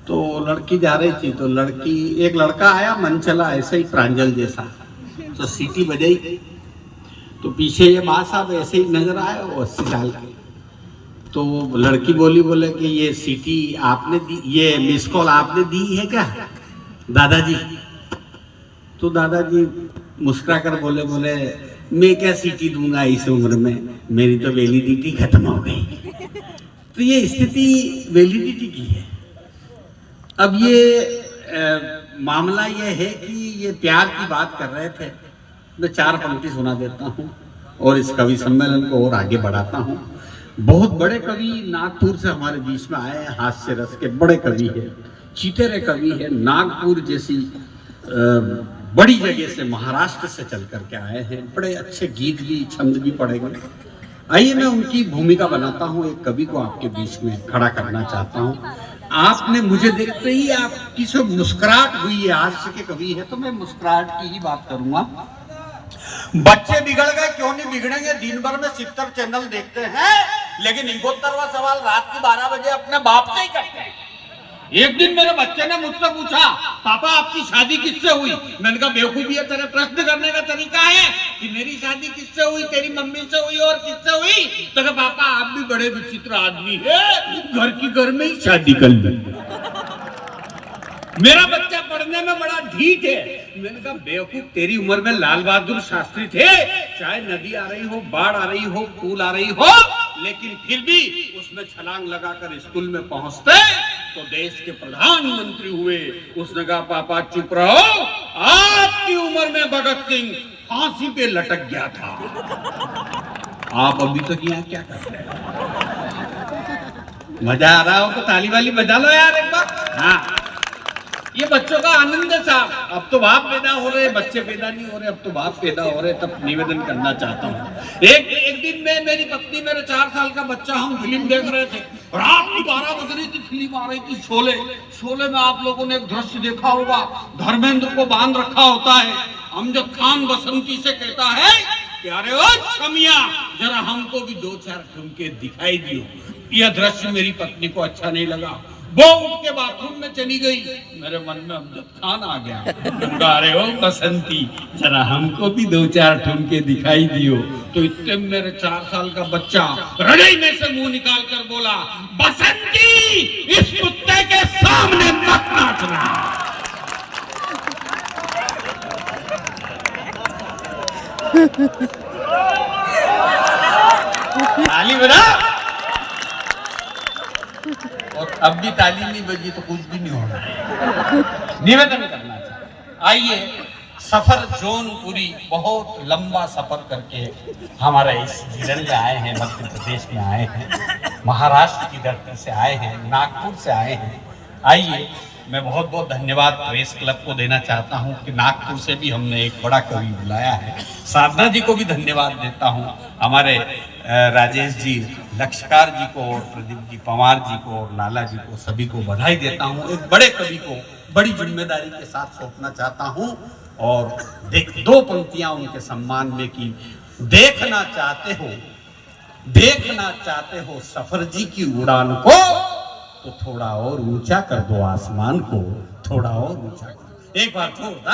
तो लड़की जा रही थी, तो एक लड़का आया मन चला ऐसे ही प्रांजल जैसा, तो सीटी बजाई, तो पीछे ये माँ साहब ऐसे ही नजर आए, वो 80 साल के। तो लड़की बोले कि ये सीटी आपने दी, ये मिस कॉल आपने दी है क्या दादाजी? तो दादाजी मुस्कुरा कर बोले मैं क्या सीटी दूंगा इस उम्र में, मेरी तो वैलिडिटी खत्म हो गई। तो ये स्थिति वैलिडिटी की है। अब ये मामला ये है कि ये प्यार की बात कर रहे थे। मैं 4 पंक्ति सुना देता हूँ और इस कवि सम्मेलन को और आगे बढ़ाता हूँ। बहुत बड़े कवि नागपुर से हमारे बीच में आए हैं, हास्य रस के बड़े कवि है, चितेरे कवि है, नागपुर जैसी बड़ी जगह से, महाराष्ट्र से चल करके आए हैं। बड़े अच्छे गीत भी, छंद भी पढ़ेंगे। आइए मैं उनकी भूमिका बनाता हूँ, एक कवि को आपके बीच में खड़ा करना चाहता हूँ। आपने मुझे देखते ही आपकी सब मुस्कुराहट हुई है, हास्य के कवि है तो मैं मुस्कुराहट की ही बात करूंगा। बच्चे बिगड़ गए, क्यों नहीं बिगड़ेंगे? दिन भर में 70 चैनल देखते हैं, लेकिन 71वां सवाल रात के 12 बजे अपने बाप से ही करते हैं। एक दिन मेरे बच्चे ने मुझसे पूछा, पापा आपकी शादी किससे हुई? मैंने कहा बेवकूफी है, तेरे प्रश्न करने का तरीका है कि मेरी शादी किससे हुई, तेरी मम्मी से हुई और किससे हुई? तो कहा पापा आप भी बड़े विचित्र आदमी है, घर की घर में ही शादी कर ली। मेरा बच्चा पढ़ने में बड़ा ढीठ है। मैंने कहा बेवकूफ, तेरी उम्र में लाल बहादुर शास्त्री थे, चाहे नदी आ रही हो, बाढ़ आ रही हो, पुल आ रही हो, लेकिन फिर भी उसमें छलांग लगाकर स्कूल में पहुंचते तो देश के प्रधानमंत्री हुए। उसने कहा पापा चुप रहो, आपकी उम्र में भगत सिंह फांसी पे लटक गया था, आप अभी तक यहाँ क्या कर रहे हो? मजा आ रहा हो तो ताली वाली बजा लो यार एक बार। हाँ, ये बच्चों का आनंद है साहब। अब तो बाप पैदा हो रहे, बच्चे पैदा नहीं हो रहे, अब तो बाप पैदा हो रहे। तब निवेदन करना चाहता हूँ, एक दिन में मेरी पत्नी, मेरे 4 साल का बच्चा, हम फिल्म देख रहे थे, रात की 12 बज रही थी, फिल्म आ रही थी शोले में आप लोगों ने एक दृश्य देखा होगा, धर्मेंद्र को बांध रखा होता है, अमजद खान बसंती से कहता है कि अरे ओ छमिया जरा हमको भी 2-4 ठुमके दिखाई दियो। यह दृश्य मेरी पत्नी को अच्छा नहीं लगा, वो उठ के बाथरूम में चली गई। मेरे मन में अमजद खान आ गया, गा रहे हो बसंती जरा हमको भी 2-4 ठुमके दिखाई दियो। तो इतने मेरे 4 साल का बच्चा रजाई में से मुंह निकाल कर बोला, बसंती इस कुत्ते के सामने मत नाचना। ताली बजा। और अब भी ताली नहीं बजी तो कुछ भी नहीं होगा। निवेदन करना चाहता, आइए सफर जौनपुरी, बहुत लंबा सफर करके हमारा इस जिले में आए हैं, मध्य प्रदेश में आए हैं, महाराष्ट्र की धरती से आए हैं, नागपुर से आए हैं। आइए मैं बहुत बहुत धन्यवाद प्रेस क्लब को देना चाहता हूं कि नागपुर से भी हमने एक बड़ा कवि बुलाया है। साधना जी को भी धन्यवाद देता हूं, हमारे राजेश जी, लक्षकार जी को और प्रदीप जी, पवार जी को और लाला जी को, सभी को बधाई देता हूं। एक बड़े कवि को बड़ी जिम्मेदारी के साथ सौंपना चाहता हूं और 2 पंक्तियां उनके सम्मान में की। देखना चाहते हो सफर जी की उड़ान को, तो थोड़ा और ऊंचा कर दो आसमान को, थोड़ा और ऊंचा कर दो। एक बार जोरदार